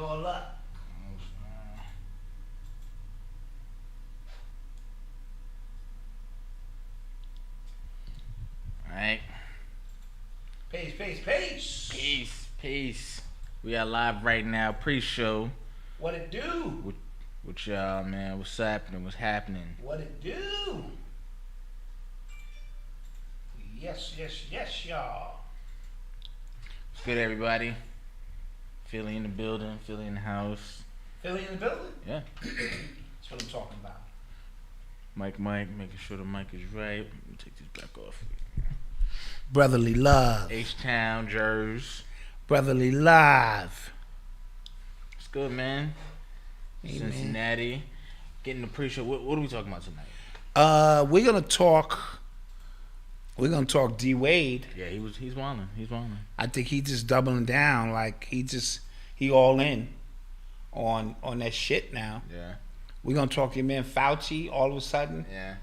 all up. Alright. Peace. We are live right now, pre-show. What it do? What y'all, man? What's happening? What it do? Yes, y'all. What's good, everybody? Philly in the building, Philly in the house. Philly in the building? Yeah. That's what I'm talking about. Mike, making sure the mic is right. Let me take this back off. Brotherly love. H-Town, Jers. Brotherly love. What's good, man? Hey, Cincinnati. Man. Getting the pre-show. What are we talking about tonight? We're gonna talk D.Wade. Yeah, he's wilding. I think he just doubling down, like he all in on that shit now. Yeah. We're gonna talk your man Fauci all of a sudden. Yeah.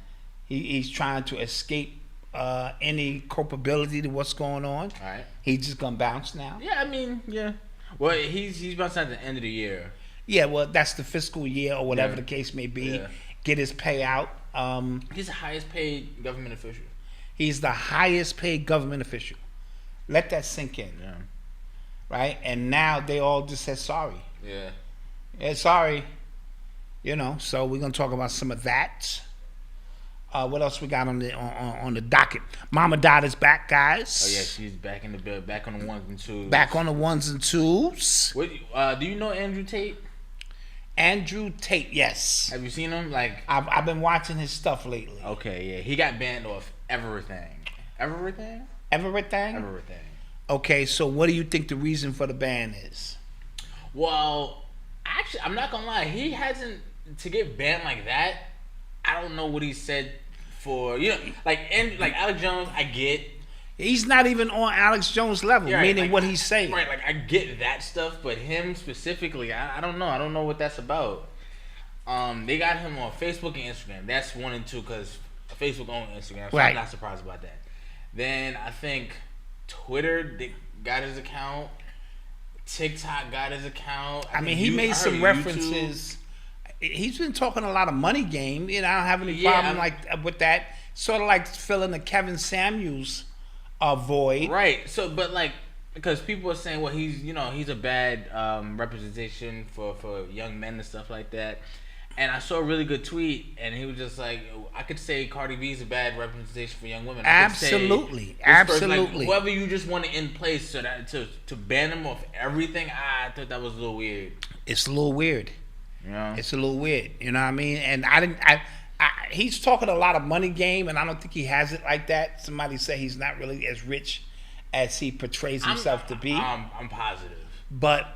He's trying to escape any culpability to what's going on. All right. He's just gonna bounce now. Yeah, I mean, yeah. Well, he's bouncing at the end of the year. Yeah, well, that's the fiscal year or whatever the case may be. Yeah. Get his payout. He's the highest paid government official. He's the highest paid government official. Let that sink in. Yeah. Right? And now they all just said sorry. Yeah. Yeah, sorry. You know, so we're gonna talk about some of that. What else we got on the docket? Mama Dot is back, guys. Oh yeah, she's back in the build, back on the ones and twos. Back on the ones and twos. What? Do you know Andrew Tate? Andrew Tate, yes. Have you seen him? Like, I've been watching his stuff lately. Okay, yeah, he got banned off everything. Everything. Okay, so what do you think the reason for the ban is? Well, actually, I'm not gonna lie. He hasn't to get banned like that. I don't know what he said for like Alex Jones. I get. He's not even on Alex Jones' level, yeah, meaning like, what he's saying. Right, like I get that stuff, but him specifically, I don't know. I don't know what that's about. They got him on Facebook and Instagram. That's 1 and 2 because Facebook owns Instagram, so I'm not surprised about that. Then I think Twitter got his account. TikTok got his account. I mean, he made some references. He's been talking a lot of money game. I don't have any problem with that. Sort of like filling the Kevin Samuels void. Right. So, but because people are saying, well, he's a bad representation for young men and stuff like that. And I saw a really good tweet, and he was just like, I could say Cardi B is a bad representation for young women. Absolutely. Whoever you just want to in place so that to ban them off everything, I thought that was a little weird. It's a little weird. Yeah. It's a little weird. You know what I mean? And he's talking a lot of money game, and I don't think he has it like that. Somebody say he's not really as rich as he portrays himself to be. I'm positive. But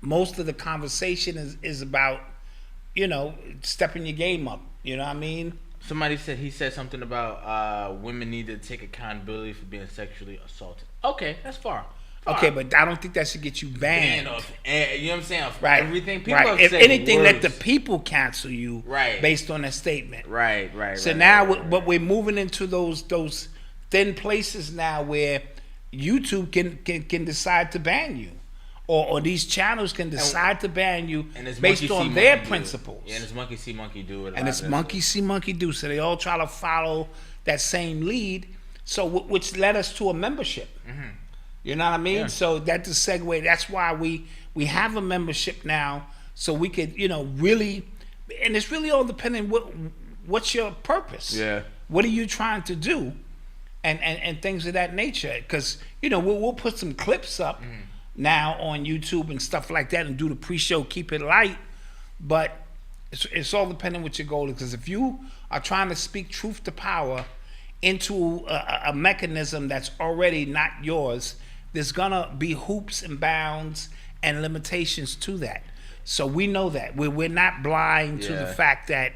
most of the conversation is about, stepping your game up. You know what I mean? Somebody said he said something about women need to take accountability for being sexually assaulted. Okay, that's far. Okay, but I don't think that should get you banned. You know what I'm saying? Right. Everything. People have if said anything, words. let the people cancel you. Right. Based on that statement. Right. So now, but we're moving into those thin places now where YouTube can decide to ban you, or these channels can decide to ban you based on their principles. Yeah, and it's monkey see, monkey do it. And it's monkey see, monkey do. So they all try to follow that same lead. So which led us to a membership. Mm-hmm. You know what I mean? Yeah. So that's a segue. That's why we have a membership now, so we could really, and it's really all depending what's your purpose. Yeah. What are you trying to do, and things of that nature. Because we'll put some clips up now on YouTube and stuff like that, and do the pre-show, keep it light. But it's all depending what your goal is. Because if you are trying to speak truth to power into a mechanism that's already not yours, there's gonna be hoops and bounds and limitations to that. So we know that we're not blind to the fact that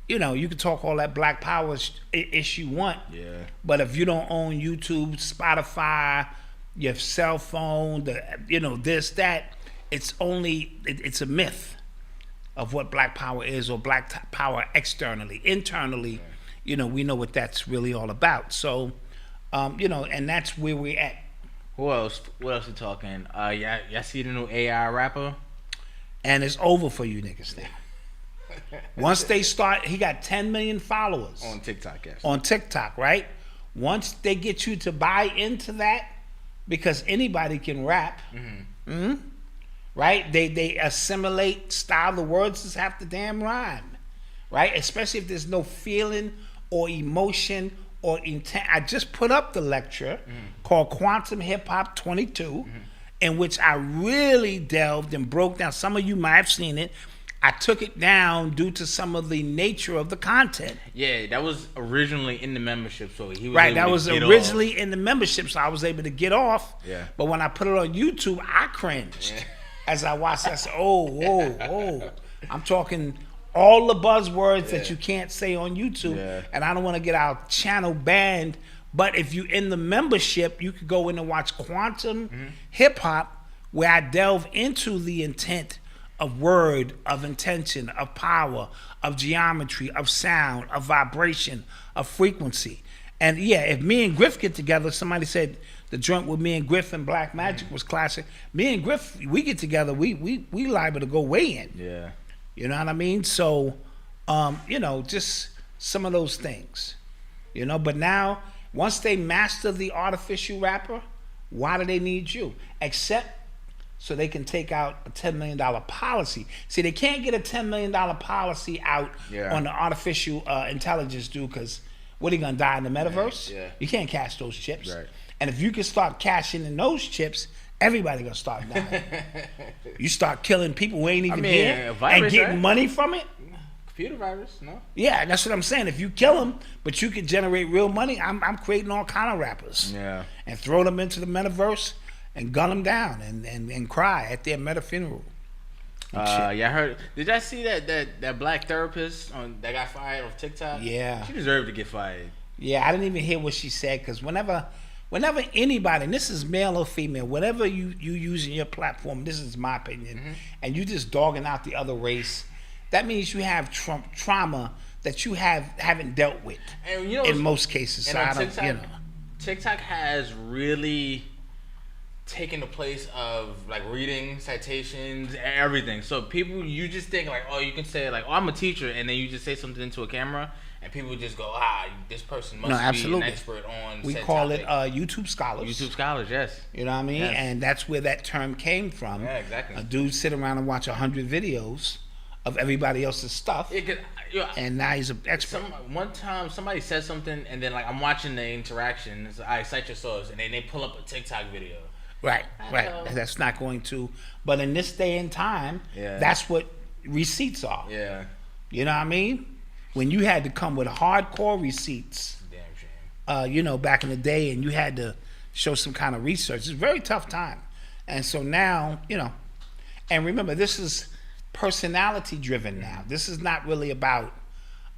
you can talk all that black power ish you want. Yeah. But if you don't own YouTube, Spotify, your cell phone, this, that, it's a myth of what black power is, or black power externally. Internally, we know what that's really all about. So, and that's where we're at Who else? What else we talking? Y'all see the new AI rapper? And it's over for you niggas now. Once they start, he got 10 million followers On TikTok, yes. on TikTok, right? Once they get you to buy into that, because anybody can rap, right? They assimilate style. The words just have to damn rhyme, right? Especially if there's no feeling or emotion or intent. I just put up the lecture called Quantum Hip Hop 22, in which I really delved and broke down. Some of you might have seen it. I took it down due to some of the nature of the content. Yeah, that was originally in the membership, so he was right. Able That to was get originally off. in the membership, so I was able to get off. Yeah. But when I put it on YouTube, I cringed as I watched. I said, "Oh!" I'm talking all the buzzwords that you can't say on YouTube, and I don't want to get our channel banned. But if you in the membership, you could go in and watch Quantum Hip Hop, where I delve into the intent of word, of intention, of power, of geometry, of sound, of vibration, of frequency. And yeah, if me and Griff get together, somebody said the joint with me and Griff and Black Magic was classic. Me and Griff, we get together, we liable to go way in. Yeah. You know what I mean? So, just some of those things. But now, once they master the artificial rapper, why do they need you? Except so they can take out a $10 million policy. See, they can't get a $10 million policy out on the artificial intelligence, dude, because what are you going to die in the metaverse? Yeah. You can't cash those chips. Right. And if you can start cashing in those chips, everybody going to start dying. You start killing people who ain't even here and getting money from it. Computer virus, no? Yeah, that's what I'm saying. If you kill them, but you can generate real money, I'm creating all kind of rappers. Yeah. And throw them into the metaverse and gun them down and cry at their meta funeral. I heard. Did y'all see that black therapist that got fired on TikTok? Yeah. She deserved to get fired. Yeah, I didn't even hear what she said, because whenever anybody, and this is male or female, whenever you using your platform, this is my opinion, and you just dogging out the other race, that means you have trauma that you haven't dealt with, and in most cases. So TikTok, TikTok has really taken the place of like reading citations and everything. So people, you just think like, oh, you can say like, oh, I'm a teacher, and then you just say something into a camera, and people just go, this person must be an expert on. We call it YouTube scholars. YouTube scholars, yes. You know what I mean? Yes. And that's where that term came from. Yeah, exactly. A dude sit around and watch 100 videos of everybody else's stuff, and now he's an expert. One time somebody said something, and then like I'm watching the interaction. I cite your source, and then they pull up a TikTok video. Right. That's not going to. But in this day and time, that's what receipts are. Yeah. You know what I mean? When you had to come with hardcore receipts, damn shame. Back in the day, and you had to show some kind of research. It's a very tough time. And so now, and remember, this is personality driven now. This is not really about,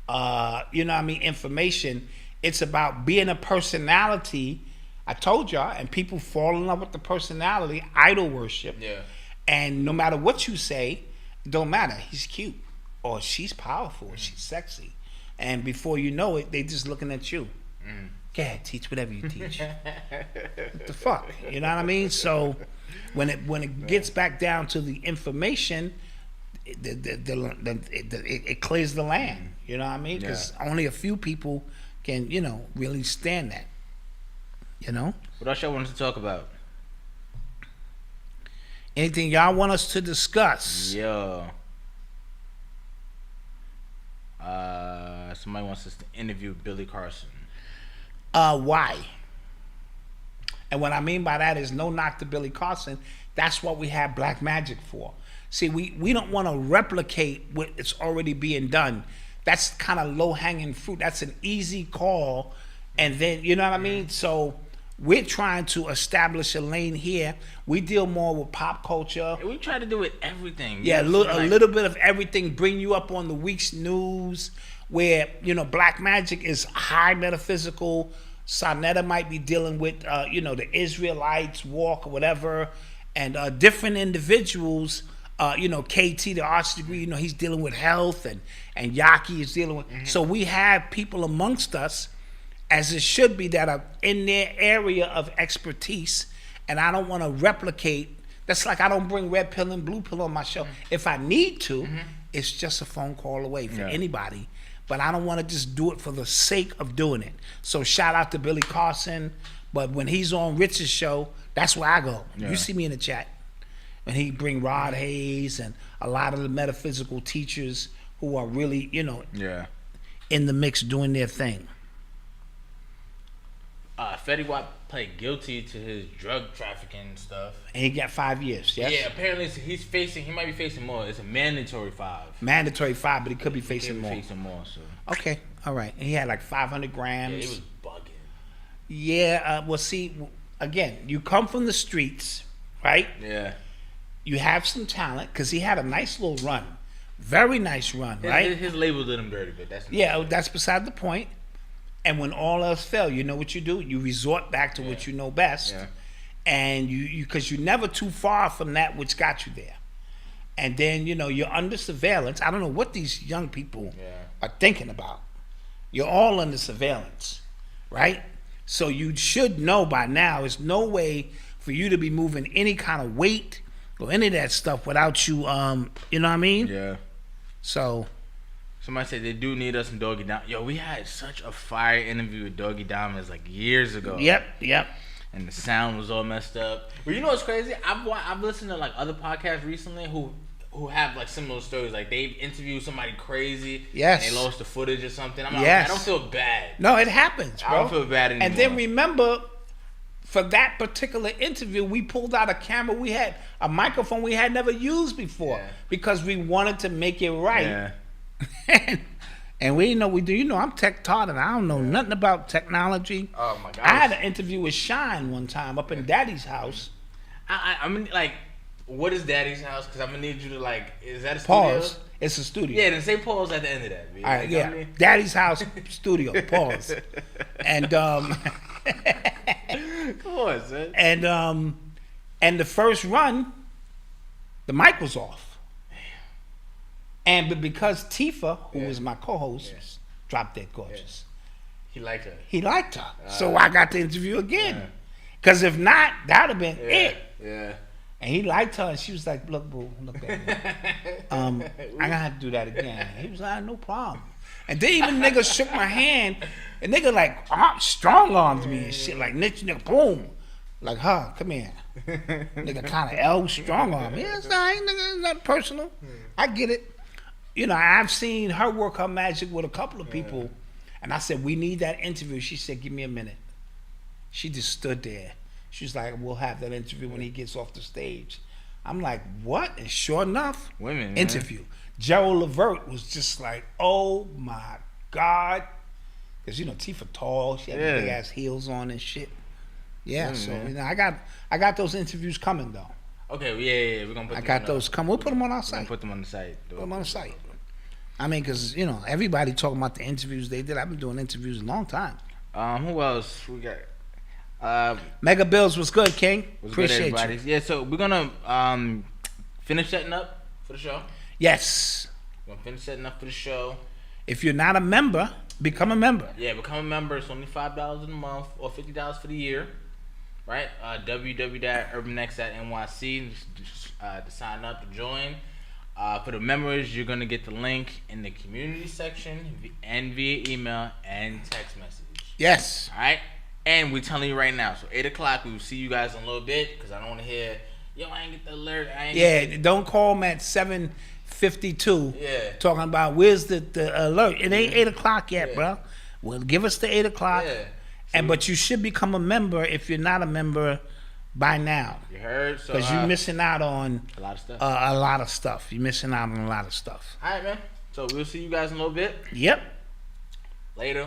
information. It's about being a personality. I told y'all, and people fall in love with the personality, idol worship. Yeah. And no matter what you say, it don't matter. He's cute, or she's powerful, or she's sexy. And before you know it, they just looking at you. Go ahead, teach whatever you teach. What the fuck? You know what I mean? So when it gets back down to the information, it clears the land. You know what I mean? Because only a few people can, really stand that. What else y'all wanted to talk about? Anything y'all want us to discuss? Yeah. Somebody wants us to interview Billy Carson. Why? And what I mean by that is no knock to Billy Carson. That's what we have Black Magic for. See, we don't want to replicate what it's already being done. That's kind of low-hanging fruit. That's an easy call. And then, you know what I mean? So we're trying to establish a lane here. We deal more with pop culture. We try to do with everything. Yeah, a little bbit of everything. Bring you up on the week's news, where Black Magic is high metaphysical. Sonetta might be dealing with the Israelites walk or whatever, and different individuals. KT, the arts degree, he's dealing with health, and Yaki is dealing with. So we have people amongst us, as it should be, that are in their area of expertise, and I don't want to replicate. That's like I don't bring red pill and blue pill on my show. If I need to, it's just a phone call away for anybody. But I don't want to just do it for the sake of doing it. So shout out to Billy Carson. But when he's on Rich's show, that's where I go. You see me in the chat. And he bring Rod Hayes and a lot of the metaphysical teachers who are really, in the mix doing their thing. Fetty Wap pled guilty to his drug trafficking stuff. And he got 5 years, yes? Yeah, apparently he might be facing more. It's a mandatory 5. Mandatory 5, but he could be facing more. So. Okay, all right. And he had like 500 grams. Yeah, he was bugging. Yeah, well, see, again, you come from the streets, right? Yeah. You have some talent, because he had a nice little run. Very nice run, right? His label did him dirty, but that's... Yeah, that's beside the point. And when all else fails, you know what you do? You resort back to what you know best. Yeah. And because you're never too far from that which got you there. And then, you're under surveillance. I don't know what these young people are thinking about. You're all under surveillance, right? So you should know by now, there's no way for you to be moving any kind of weight or any of that stuff without you, you know what I mean? Yeah. So... Somebody said they do need us in Doggy Diamonds. Yo, we had such a fire interview with Doggy Diamonds like years ago. Yep. And the sound was all messed up. But you know what's crazy? I've listened to like other podcasts recently who have like similar stories. Like they've interviewed somebody crazy. Yes. And they lost the footage or something. I'm like, I don't feel bad. No, it happens, bro. I don't feel bad anymore. And then remember, for that particular interview, we pulled out a camera. We had a microphone we had never used before because we wanted to make it right. Yeah. And we know we do. I'm tech taught, and I don't know nothing about technology. Oh my god! I had an interview with Shine one time up in Daddy's house. I mean, like, what is Daddy's house? Because I'm gonna need you to like. Is that a pause? Studio? It's a studio. Yeah, then say pause at the end of that. All right, yeah. Daddy's house studio. Pause. And come on, son. And the first run, the mic was off. But because Tifa, who was my co-host, Drop Dead Gorgeous. He liked her. So I got the interview again. Because if not, that would have been it. Yeah. And he liked her, and she was like, look, boo, look at me. I'm going to have to do that again. He was like, no problem. And then even nigga shook my hand, and nigga like strong-armed me and shit. Like, nigga, boom. Like, come here. Nigga kind of strong-armed me. It's all right, nigga, it's not personal. I get it. I've seen her work her magic with a couple of people, and I said, we need that interview. She said, give me a minute. She just stood there. She was like, we'll have that interview when he gets off the stage. I'm like, what? And sure enough, interview. Gerald Levert was just like, oh my God. Because, Tifa tall. She had big ass heels on and shit. Yeah, so I got those interviews coming, though. Okay, yeah, we're gonna put. I got those coming. We'll put them on our site. We'll put them on the site. Put them on the site. I mean, because everybody talking about the interviews they did. I've been doing interviews a long time. Who else we got? Mega Bills was good, King. Appreciate you. Yeah, so we're gonna finish setting up for the show. Yes. We're gonna finish setting up for the show. If you're not a member, become a member. Yeah, become a member. It's only $5 a month or $50 for the year. Right? www.urbanx.nyc to sign up to join. For the members, you're going to get the link in the community section and via email and text message. Yes. All right? And we're telling you right now. So 8 o'clock, we will see you guys in a little bit because I don't want to hear, I ain't get the alert. Don't call them at 7:52. Yeah. Talking about where's the alert. It ain't 8 o'clock yet, bro. Well, give us the 8 o'clock. Yeah. But you should become a member if you're not a member by now. You heard? Because you're missing out on a lot of stuff. A lot of stuff. You're missing out on a lot of stuff. All right, man. So we'll see you guys in a little bit. Yep. Later.